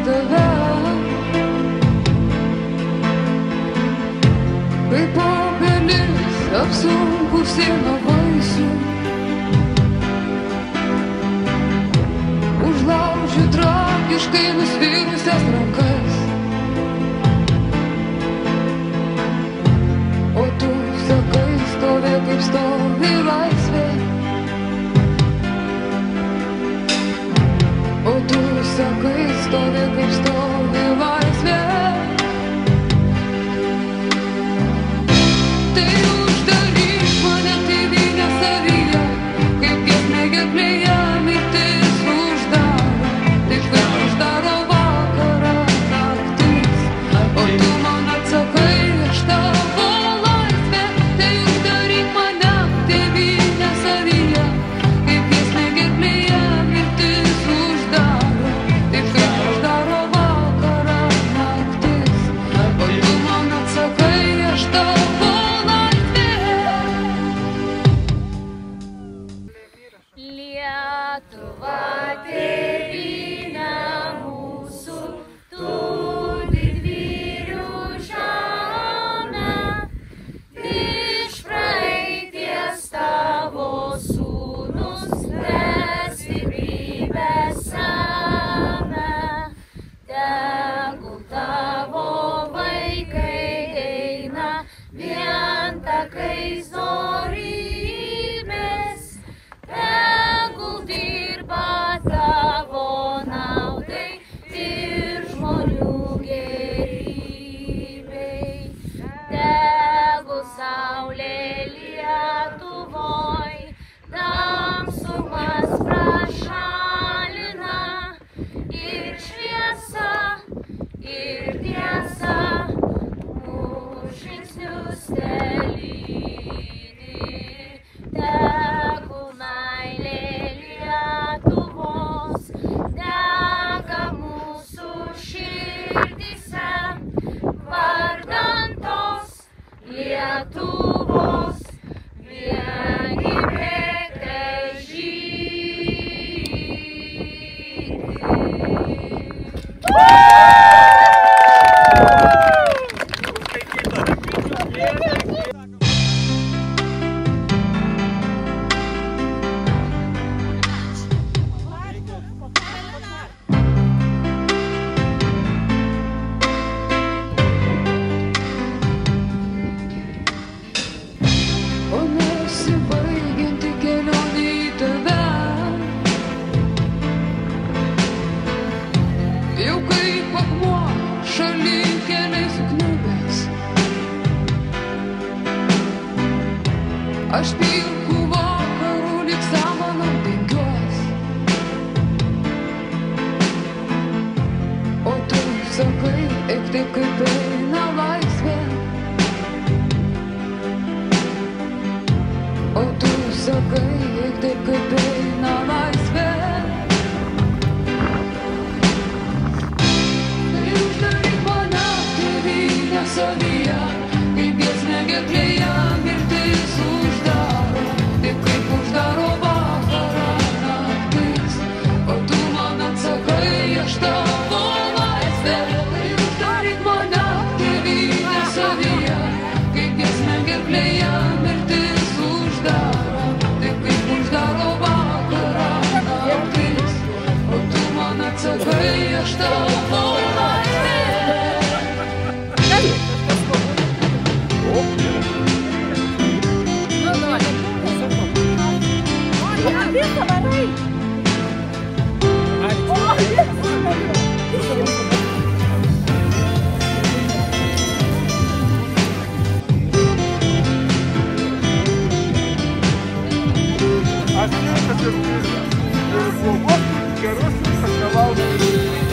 tave, kaip obelis apsunkusi nuo vaisių, užlauži tragiškai nusvirusias rankas, o tu sakai, stovi kaip stovi laisvė, o tu sakai, stovi kaip stovi laisvė. Tai uždaryk mane tėvynę savyje, kaip giesmė gerklėje mirtis uždaro, taip kaip uždaro vakarą naktis, o tu man atsakai, aš tavo laisvė. Tai uždaryk mane tėvynę savyje, kaip giesmė gerklėje mirtis uždaro, taip kaip uždaro vakarą naktis, o tu man atsakai, aš tavo laisvė. Lietuva tėvynė mūsų, tu didvyrių žemė, iš praeities tavo sūnus stiprybę semia, tegul tavo vaikai eina vien takais dorybės, tegul dirba tavo naudai ir žmonių gerybei, tegul saulė Lietuvoj tamsumas prašalina, ir šviesa, ir tiesa mūsų žingsnius telydi, tegul meilė Lietuvos dega mūsų širdyse, vardan tos Lietuvos vienybė težydi. O nesibaigianti kelionė į tave, jau kaip akmuo šalin keliais sukniubęs, aš pilkų vakarų lyg samanom dengiuos, o tu sakai, eik taip kaip eina laisvė, o tu sakai, eik taip kaip eina laisvė. Tai uždaryk mane tėvynę savyje, kaip giesmė gerklėje mirtis uždaro, taip kaip uždaro vakarą naktis, o tu man atsakai, aš tavo laisvė. Tai uždaryk mane tėvynę savyje, kaip giesmė gerklėje mirtis uždaro, taip kaip uždaro vakarą naktis, o tu man atsakai, aš tavo laisvė. Aš tiesiog ir blogos, gerus, aš nevalgau.